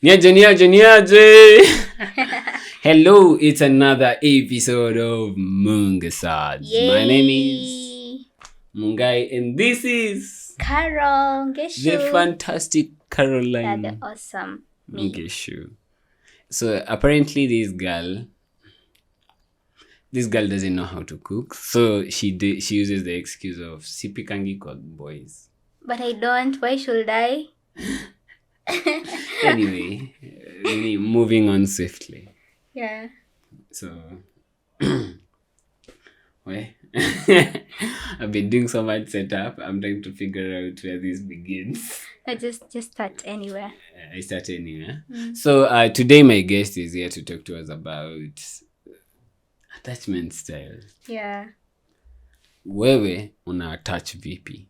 Niaje. Hello, it's another episode of Mungahsodes. My name is Mungai, and this is Caro, Ngechu. the fantastic Caroline. Yeah, the awesome Ngechu. So apparently this girl doesn't know how to cook, so she uses the excuse of sipikangi kwa boys. But I don't. Why should I? Anyway, moving on swiftly. Yeah. So, I've been doing so much setup. I'm trying to figure out where this begins. I just start anywhere. I start anywhere. So, today my guest is here to talk to us about attachment style. Yeah. Wewe una attach vipi?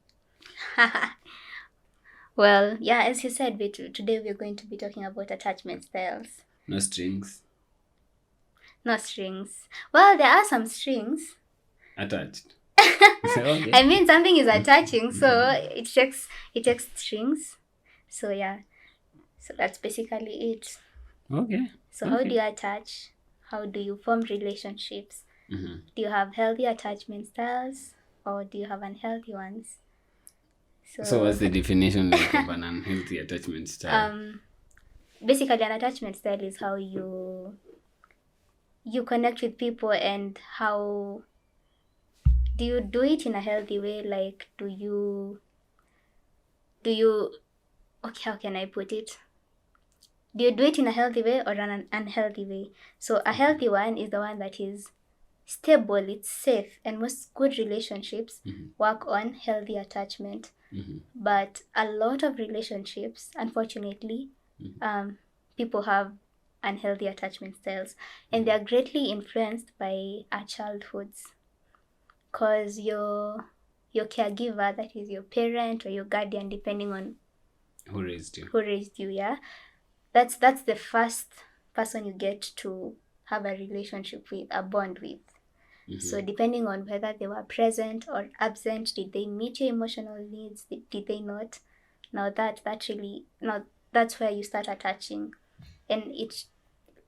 Well, yeah, as you said, today we're going to be talking about attachment styles. No strings. No strings. Well, there are some strings. Attached. Okay. I mean, something is attaching, so it takes strings. So yeah, so that's basically it. Okay. So how do you attach? How do you form relationships? Mm-hmm. Do you have healthy attachment styles or do you have unhealthy ones? So what's the definition of an unhealthy attachment style? Basically, an attachment style is how you connect with people, and how do you do it in a healthy way? Like, do you okay, how can I put it? Do you do it in a healthy way or an unhealthy way? So a healthy one is the one that is stable, it's safe, and most good relationships work on healthy attachment. But a lot of relationships, unfortunately, people have unhealthy attachment styles, and they are greatly influenced by our childhoods, because your caregiver, that is your parent or your guardian, depending on Who raised you, yeah, that's the first person you get to have a relationship with, a bond with. So depending on whether they were present or absent, did they meet your emotional needs, did they not? Now that's where you start attaching, and it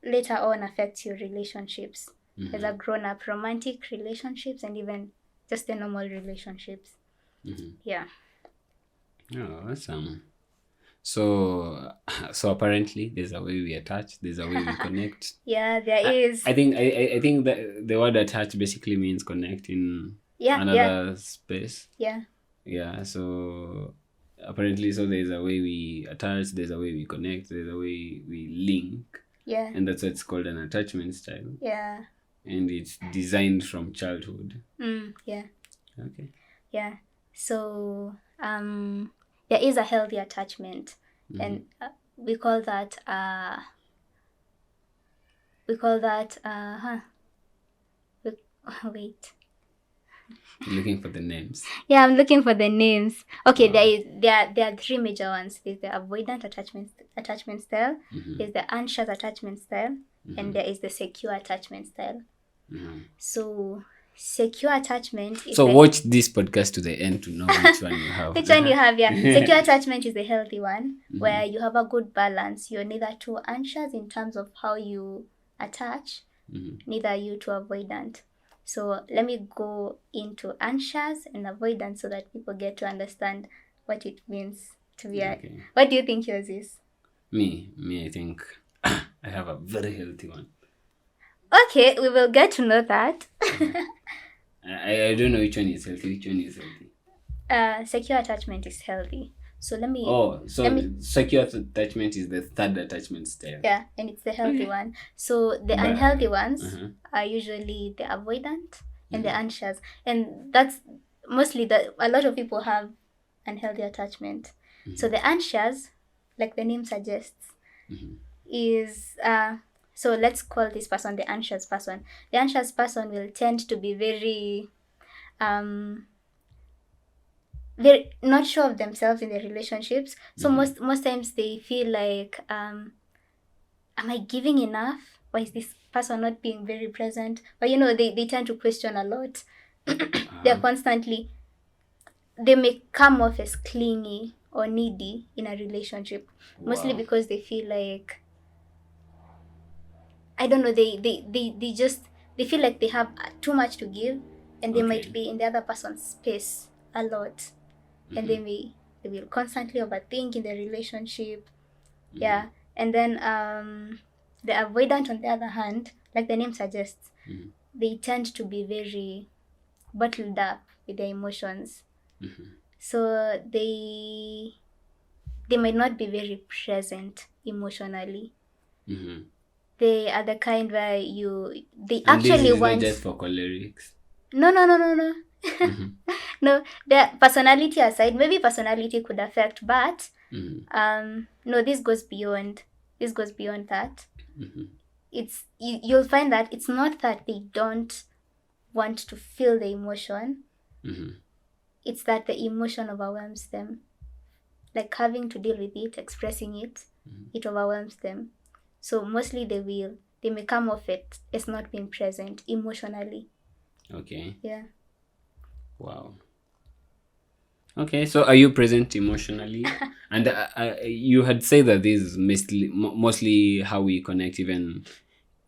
later on affects your relationships as a grown-up, romantic relationships, and even just the normal relationships. Yeah. Oh, awesome. So apparently there's a way we attach, there's a way we connect. Yeah, there is. I think that the word attach basically means connect in another space. Yeah. Yeah, so apparently, so there's a way we attach, there's a way we connect, there's a way we link. Yeah. And that's why it's called an attachment style. Yeah. And it's designed from childhood. Yeah. Okay. Yeah. So there is a healthy attachment, and we call that wait. You're looking for the names. Yeah, I'm looking for the names. Okay, there are three major ones. There's the avoidant attachment style, there's the anxious attachment style, and there is the secure attachment style. So secure attachment is watch this podcast to the end to know which one you have. Which one you have, yeah. Secure attachment is the healthy one, where you have a good balance. You're neither too anxious in terms of how you attach, neither are you too avoidant. So let me go into anxious and avoidant so that people get to understand what it means to be What do you think yours is? Me, I think I have a very healthy one. Okay, we will get to know that. I don't know which one is healthy. Which one is healthy? Secure attachment is healthy. So let me... secure attachment is the third attachment style. Yeah, and it's the healthy one. So the unhealthy ones are usually the avoidant and the anxious. And that's mostly a lot of people have unhealthy attachment. So the anxious, like the name suggests, is... so let's call this person the anxious person. The anxious person will tend to be very not sure of themselves in their relationships. So most times they feel like, am I giving enough? Why is this person not being very present? But they tend to question a lot. They're constantly, they may come off as clingy or needy in a relationship. Mostly Wow. because they feel like, I don't know, they just, they feel like they have too much to give, and they might Okay. be in the other person's space a lot, and they will constantly overthink in the relationship. Yeah. And then the avoidant, on the other hand, like the name suggests, they tend to be very bottled up with their emotions. So they might not be very present emotionally. They are the kind where they And this actually is not want. just for cholerics. No, no, no, no, no. No, the personality aside, maybe personality could affect, but no, this goes beyond. This goes beyond that. You'll find that it's not that they don't want to feel the emotion. It's that the emotion overwhelms them. Like having to deal with it, expressing it, it overwhelms them. So mostly they may come off it as not being present emotionally. Okay. Yeah. Wow. Okay, so are you present emotionally? And you had said that this is mostly how we connect, even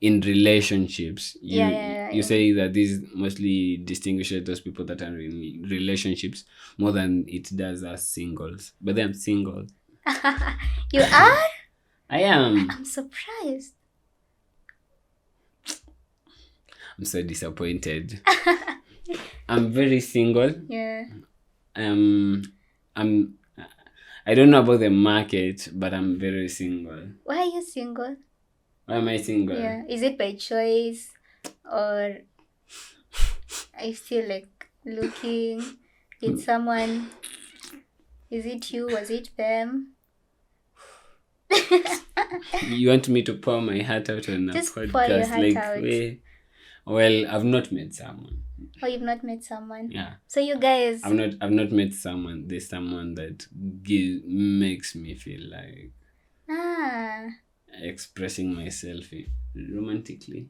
in relationships. You Yeah. say that this mostly distinguishes those people that are in relationships more than it does us singles. But then I'm single. You are? I am. I'm surprised. I'm so disappointed. I'm very single. Yeah. I'm I don't know about the market, but I'm very single. Why are you single? Why am I single? Yeah. Is it by choice, or are you still like looking? Did someone, is it you? Was it them? You want me to pour my heart out on a Just pour your podcast? heart Like, out. well, I've not met someone. Oh, you've not met someone? Yeah. So you guys, I've not met someone. There's someone that makes me feel like expressing myself romantically.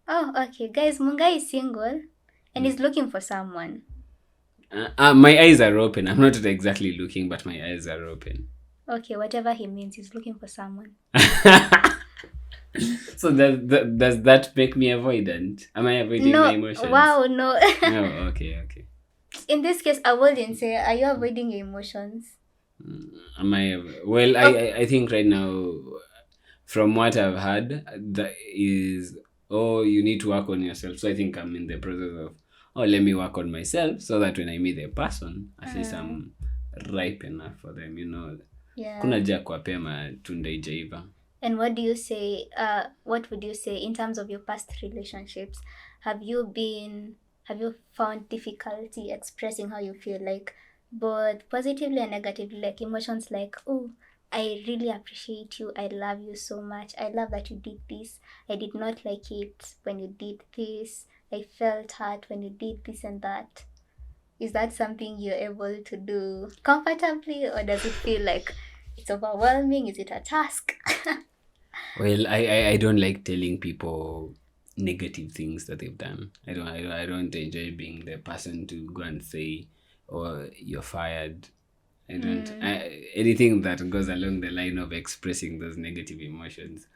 oh, okay. Guys, Munga is single and is looking for someone. My eyes are open. I'm not exactly looking, but my eyes are open. Okay, whatever he means, he's looking for someone. So does that make me avoidant? Am I avoiding my emotions? Wow, no. No, okay. In this case, I wouldn't say, are you avoiding your emotions? Am I? Well, I think right now, from what I've heard, that is, oh, you need to work on yourself. So I think I'm in the process of, oh, let me work on myself so that when I meet the person, at least I'm ripe enough for them, Yeah. Kuna haja ya kuwapea matunda ijaiva. And what do you say, what would you say in terms of your past relationships? Have you found difficulty expressing how you feel, like both positively and negatively, like emotions like, oh, I really appreciate you, I love you so much, I love that you did this, I did not like it when you did this, I felt hurt when you did this and that. Is that something you're able to do comfortably, or does it feel like it's overwhelming? Is it a task? Well, I don't like telling people negative things that they've done. I don't enjoy being the person to go and say, "Oh, you're fired." I don't. Anything that goes along the line of expressing those negative emotions,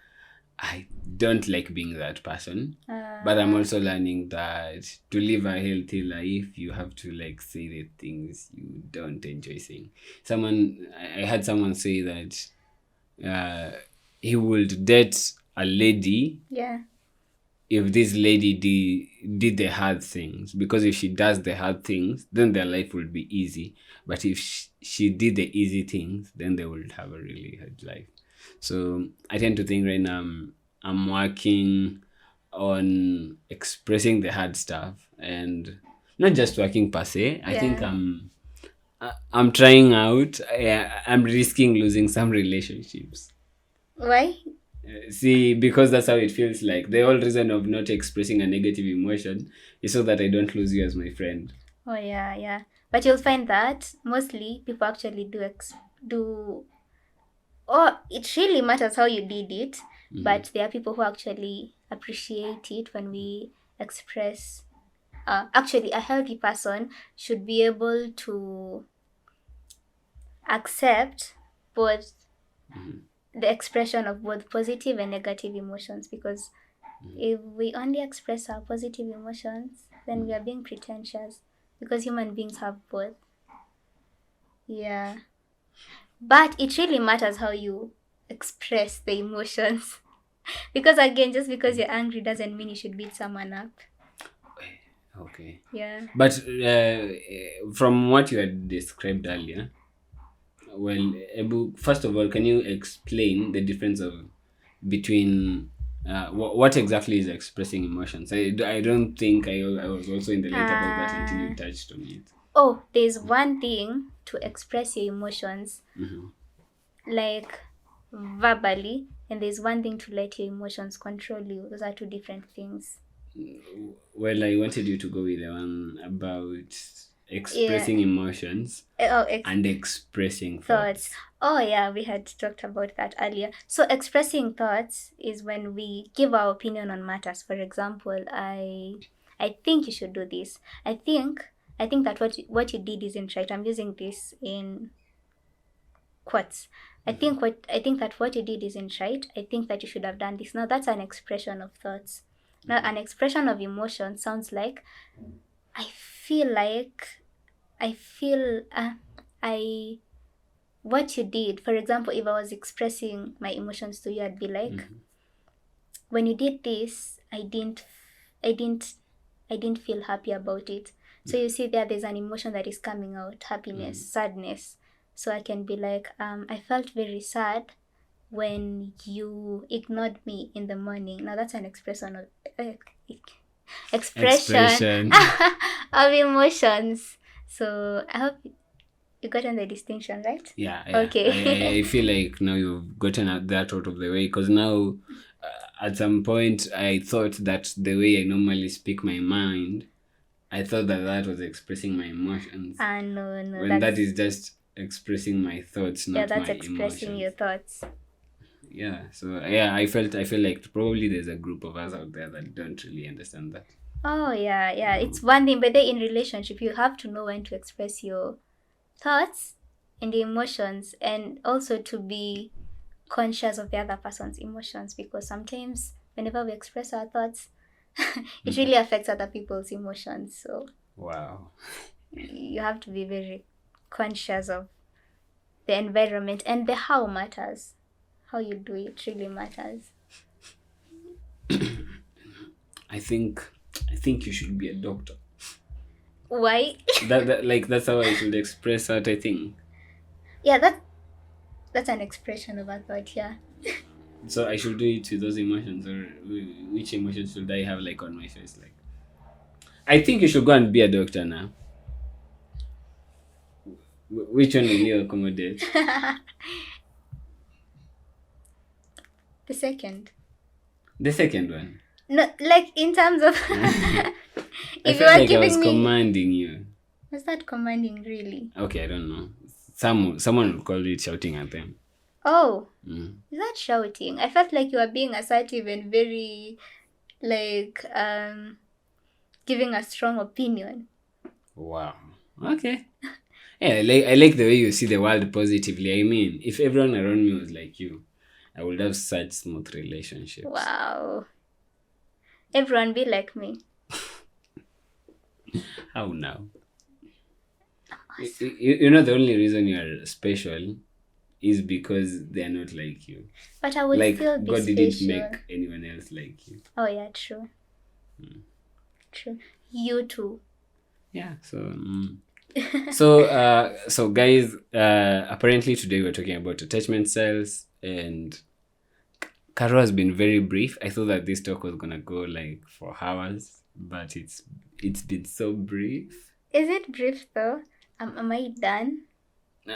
I don't like being that person. But I'm also learning that to live a healthy life, you have to like say the things you don't enjoy saying. I had someone say that he would date a lady Yeah. if this lady did the hard things, because if she does the hard things, then their life will be easy. But if she did the easy things, then they will have a really hard life. So I tend to think right now I'm working on expressing the hard stuff, and not just working per se. I think I'm trying out. I'm risking losing some relationships. Why? See, because that's how it feels like. The whole reason of not expressing a negative emotion is so that I don't lose you as my friend. Oh yeah. But you'll find that mostly people actually do. Oh, it really matters how you did it, but there are people who actually appreciate it when we express. Actually, a healthy person should be able to accept both Mhm. the expression of both positive and negative emotions, because if we only express our positive emotions, then we are being pretentious, because human beings have both. Yeah. But it really matters how you express the emotions. Because again, just because you're angry doesn't mean you should beat someone up. Okay. Yeah. But from what you had described earlier, well, Ebu, first of all, can you explain the difference of between what exactly is expressing emotions? I don't think I was also in the light about that until you touched on it. Oh, there's one thing to express your emotions, Mhm. like verbally, and there's one thing to let your emotions control you. Those are two different things. Well, I wanted you to go with the one about Yeah. expressing emotions Oh, and expressing thoughts. thoughts. Oh, yeah, we had talked about that earlier. So, expressing thoughts is when we give our opinion on matters. For example, I think you should do this. I think that what you did isn't right. I'm using this in quotes. I think that what you did isn't right. I think that you should have done this. Now, that's an expression of thoughts. Now, an expression of emotion sounds like I feel like I feel I what you did. For example, if I was expressing my emotions to you, I'd be like, Mhm. when you did this, I didn't I didn't feel happy about it. So you see there's an emotion that is coming out, happiness, Mhm. sadness. So I can be like, I felt very sad when you ignored me in the morning. Now that's an expression of expression Expression. of emotions. So I hope you gotten the distinction, right? Yeah, yeah. I Okay. feel like now you've gotten that out of the way because now, at some point, I thought that the way I normally speak my mind, I thought that that was expressing my emotions. No, no, When that that's is just expressing my thoughts, yeah, not that's my expressing your emotions. thoughts. Yeah. So yeah, I feel like probably there's a group of us out there that don't really understand that. Oh yeah, yeah. No. It's one thing, but then in relationship, you have to know when to express your thoughts and the emotions, and also to be conscious of the other person's emotions, because sometimes whenever we express our thoughts, it Mhm. really affects other people's emotions. So Wow. you have to be very conscious of the environment, and the how matters. How you do it really matters. I think I think you should be a doctor. Why? That's how I should express that, I think. Yeah, that's an expression of a thought. Yeah. So I should do it to those emotions, or which emotions should I have like on my face? Like, I think you should go and be a doctor now. Which one will you accommodate? The second. The second one. No, like in terms of I if you felt are like I was giving me, commanding you. was that commanding really? Okay, I don't know. Someone will call it shouting at them. Oh, Mm. is that shouting? I felt like you were being assertive and very like giving a strong opinion. Wow. Okay. Yeah, I like the way you see the world positively. I mean, if everyone around me was like you, I would have such smooth relationships. Wow. Everyone be like me. How now? Awesome. You know the only reason you are special is because they are not like you. But I would Like still be God didn't special. make anyone else like you. Oh yeah, true. True. You too. Yeah. So so guys, apparently today we're talking about attachment styles, and Caro has been very brief. I thought that this talk was gonna go like for hours, but it's been so brief. Is it brief though? Am I done?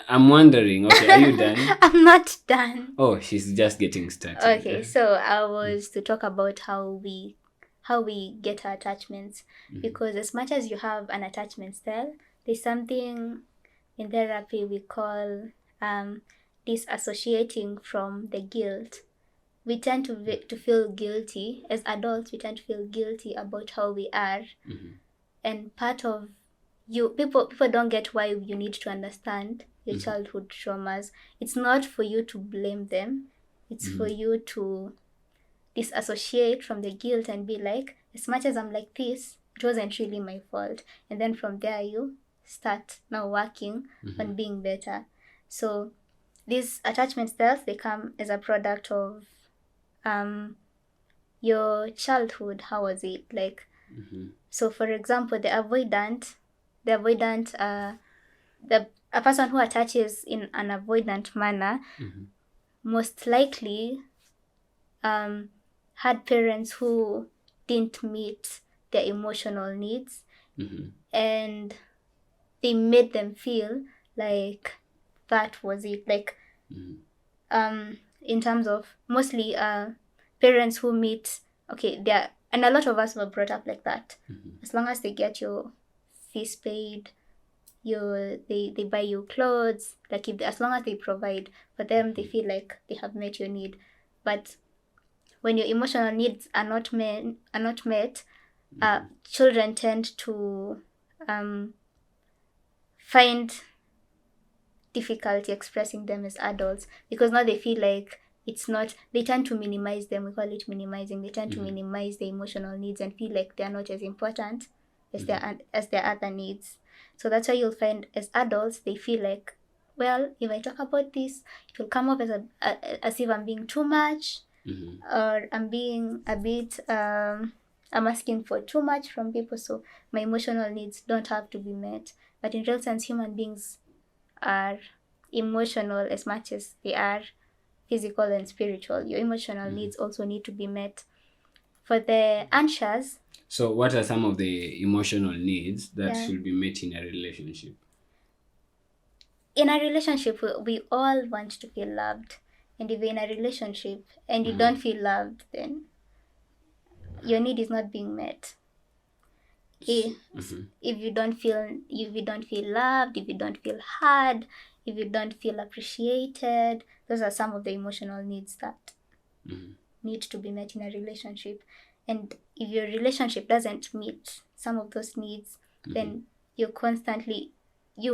I'm wondering. Okay, are you done? I'm not done. Oh, she's just getting Okay, started. so I was to talk about how we get our attachments, Mhm. because as much as you have an attachment style, there's something in therapy we call disassociating from the guilt. We tend to feel guilty as adults. We tend to feel guilty about how we are, Mhm. and part of you people don't get why you need to understand your childhood traumas. It's not for you to blame them. It's for you to disassociate from the guilt and be like, as much as I'm like this, it wasn't really my fault. And then from there, you start now working on being better. So these attachment styles, they come as a product of your childhood. How was it like? So for example, a person who attaches in an avoidant manner most likely had parents who didn't meet their emotional needs, and they made them feel like that was it. Like in terms of mostly parents who meet, okay, there, and a lot of us were brought up like that. As long as they get your fees paid, they buy you clothes, like as long as they provide for them, they feel like they have met your need. But when your emotional needs are not met, children tend to find difficulty expressing them as adults, because now they feel like it's not, they tend to minimize them. We call it minimizing. They tend to minimize their emotional needs and feel like they're not as important as their other needs. So that's why you'll find as adults, they feel like, well, if I talk about this, it will come off as if I'm being too much, or I'm being a bit, I'm asking for too much from people, so my emotional needs don't have to be met. But in real sense, human beings are emotional as much as they are physical and spiritual. Your emotional needs also need to be met. For the anxious, So what are some of the emotional needs that Yeah. should be met in a relationship? in a relationship, we all want to feel loved. And if you're in a relationship and you don't feel loved, then your need is not being met. If you don't feel loved, if you don't feel heard, if you don't feel appreciated, those are some of the emotional needs that need to be met in a relationship. And if your relationship doesn't meet some of those needs, then you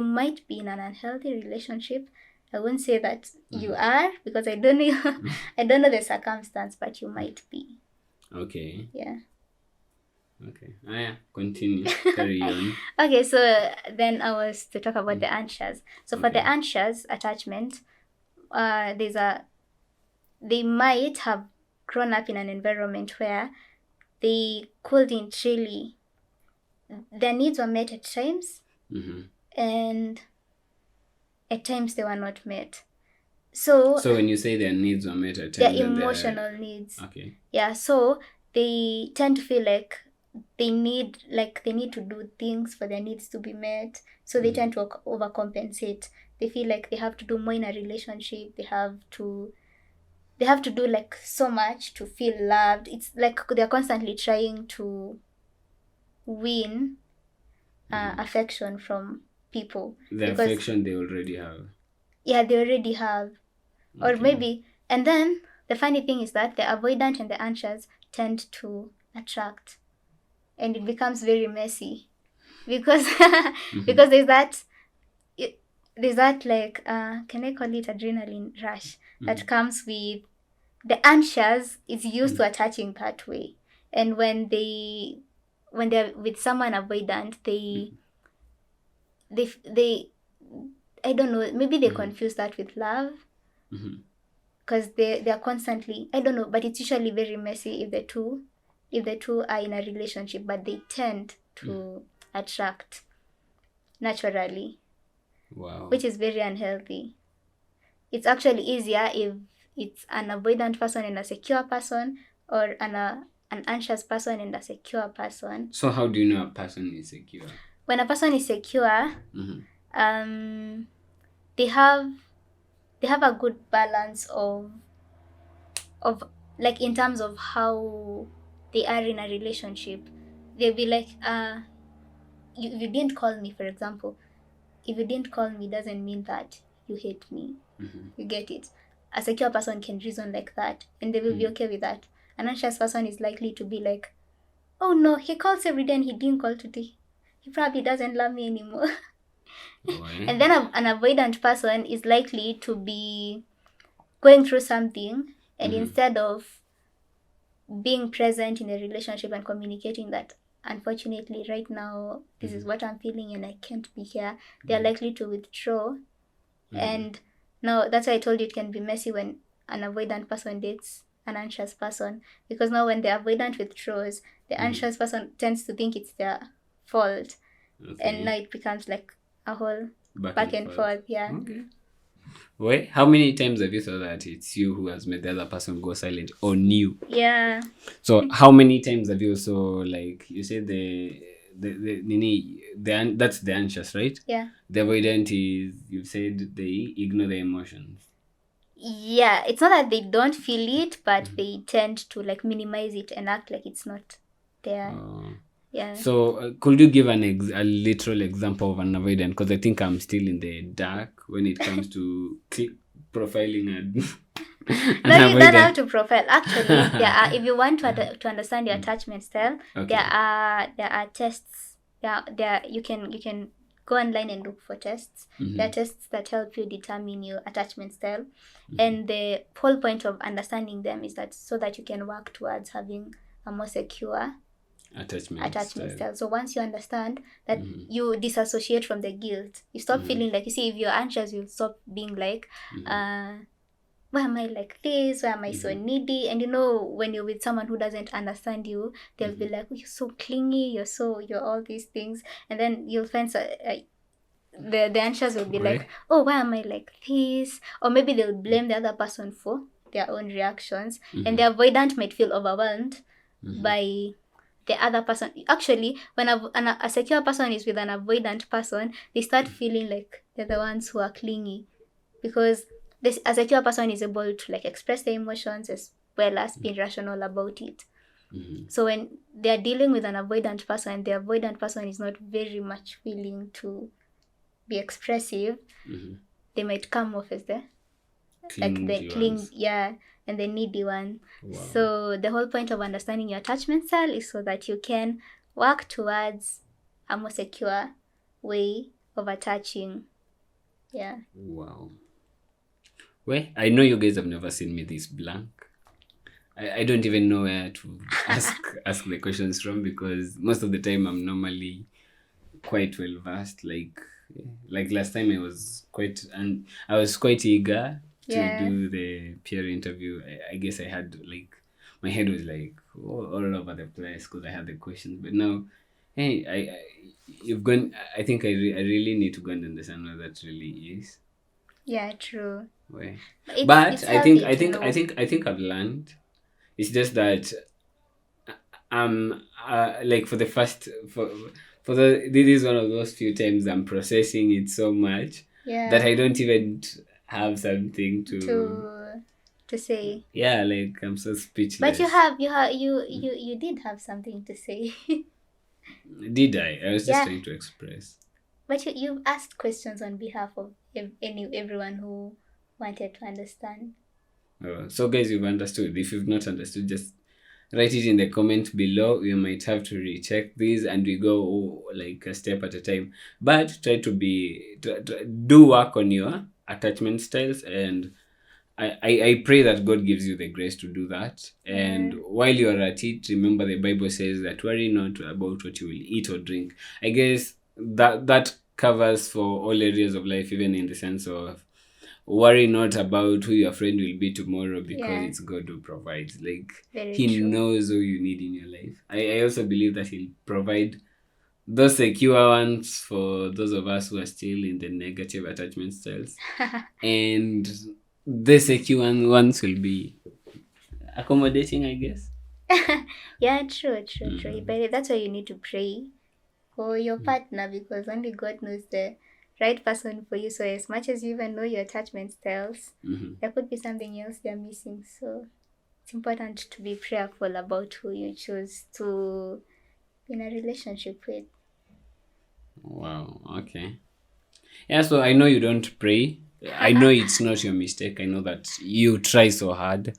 might be in an unhealthy relationship. I wouldn't say that you are, because I don't know I don't know the circumstance, but you might be. Okay. Yeah. Okay. Yeah. Continue. Carry on. Okay, so then I was to talk about the anxious. So for the anxious attachment, they might have grown up in an environment where they couldn't really, their needs were met at times, and at times they were not met. So when you say their needs were met at their times, then emotional needs. Okay. Yeah, so they tend to feel like they need to do things for their needs to be met. So they tend to overcompensate. They feel like they have to do more in a relationship. They have to do like so much to feel loved. It's like they're constantly trying to win affection from people. The because, affection they already have. Yeah, they already have. Or maybe, and then the funny thing is that the avoidant and the anxious tend to attract, and it becomes very messy, because because there's that like can I call it adrenaline rush that comes with the anxious is used to attaching that way. And when they're with someone avoidant, they I don't know, maybe they confuse that with love, because they're constantly, I don't know, but it's usually very messy if the two are in a relationship, but they tend to attract naturally. Wow. Which is very unhealthy. It's actually easier if it's an avoidant person and a secure person, or an anxious person and a secure person. So how do you know a person is secure? When a person is secure, they have a good balance of like in terms of how they are in a relationship. They'll be like, if you didn't call me, for example, if you didn't call me doesn't mean that you hate me. You get it? A secure person can reason like that, and they will be okay with that. An anxious person is likely to be like, oh no, he calls every day and he didn't call today. He probably doesn't love me anymore. And then an avoidant person is likely to be going through something, and instead of being present in a relationship and communicating that, unfortunately, right now, this is what I'm feeling and I can't be here, they're likely to withdraw. And now that's why I told you it can be messy when an avoidant person dates an anxious person, because now when the avoidant withdraws, the anxious person tends to think it's their fault. And now it becomes like a whole back and forth. Yeah. Okay. Wait, how many times have you thought that it's you who has made the other person go silent on you? Yeah. So how many times have you also, like you said, that's the anxious, right? Yeah. The avoidant is, you've said they ignore the emotions. Yeah, it's not that they don't feel it, but they tend to like minimize it and act like it's not there. Yeah. So could you give a literal example of an avoidant? Because I think I'm still in the dark when it comes to profiling and no, you don't have to profile. Actually, if you want to understand your attachment style, there are tests. You can go online and look for tests. There are tests that help you determine your attachment style, and the whole point of understanding them is that so that you can work towards having a more secure attachment style. So once you understand that, you disassociate from the guilt. You stop feeling like, you see, if you're anxious, you'll stop being like, why am I like this? Why am I so needy? And when you're with someone who doesn't understand you, they'll be like, oh, you're so clingy, you're all these things. And then you'll find the anxious will be like, oh, why am I like this? Or maybe they'll blame the other person for their own reactions. And the avoidant might feel overwhelmed by the other person. Actually, when a secure person is with an avoidant person, they start feeling like they're the ones who are clingy, because a secure person is able to like express their emotions as well as being rational about it. So when they're dealing with an avoidant person, the avoidant person is not very much willing to be expressive. They might come off as the and the needy one. Wow. So the whole point of understanding your attachment style is so that you can work towards a more secure way of attaching. Yeah. Wow. Well, I know you guys have never seen me this blank. I don't even know where to ask the questions from, because most of the time I'm normally quite well versed. Like last time I was quite eager to do the peer interview. I guess I had my head was all over the place because I had the questions. But now, hey, you've gone. I think I really need to go and understand what that really is. Yeah, true. Well, but I think I've learned. It's just that for the first this is one of those few times I'm processing it so much that I don't even have something to say. Yeah, I'm so speechless. But you did have something to say. Did I? I was just trying to express. But you asked questions on behalf of everyone who wanted to understand. So guys, you've understood. If you've not understood, just write it in the comment below. We might have to recheck these and we go a step at a time. But try to do work on your attachment styles, and I pray that God gives you the grace to do that. And while you're at it, remember the Bible says that worry not about what you will eat or drink. I guess that covers for all areas of life, even in the sense of worry not about who your friend will be tomorrow, because it's God who provides. He knows all you need in your life. I also believe that he'll provide those secure ones for those of us who are still in the negative attachment styles. And the secure ones will be accommodating, I guess. Yeah, true. But that's why you need to pray for your partner, because only God knows the right person for you. So as much as you even know your attachment styles, there could be something else they're missing. So it's important to be prayerful about who you choose to be in a relationship with. Wow, okay. Yeah, so I know you don't pray. I know it's not your mistake. I know that you try so hard.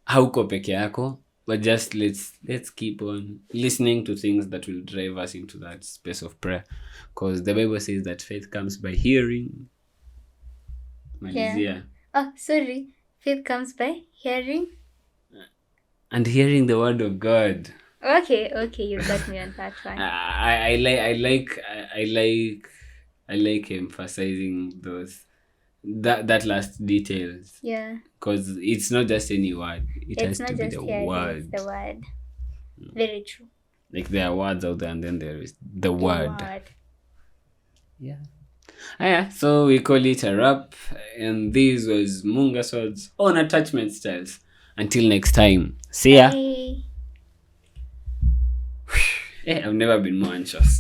Hauko peke yako. But just let's keep on listening to things that will drive us into that space of prayer, because the Bible says that faith comes by hearing. Yeah. Malizia. Oh, sorry. Faith comes by hearing. And hearing the word of God. Okay, you got me on that one. I like emphasizing that last details, Yeah. because it's not just any word. It has It's to not be just the hearing, word. it's the word. Very true. Like there are words out there, and then there is the The word. word. Yeah. Yeah. So we call it a wrap, and this was Mungahsodes on attachment styles. Until next time, see ya. Bye. Hey, I've never been more anxious.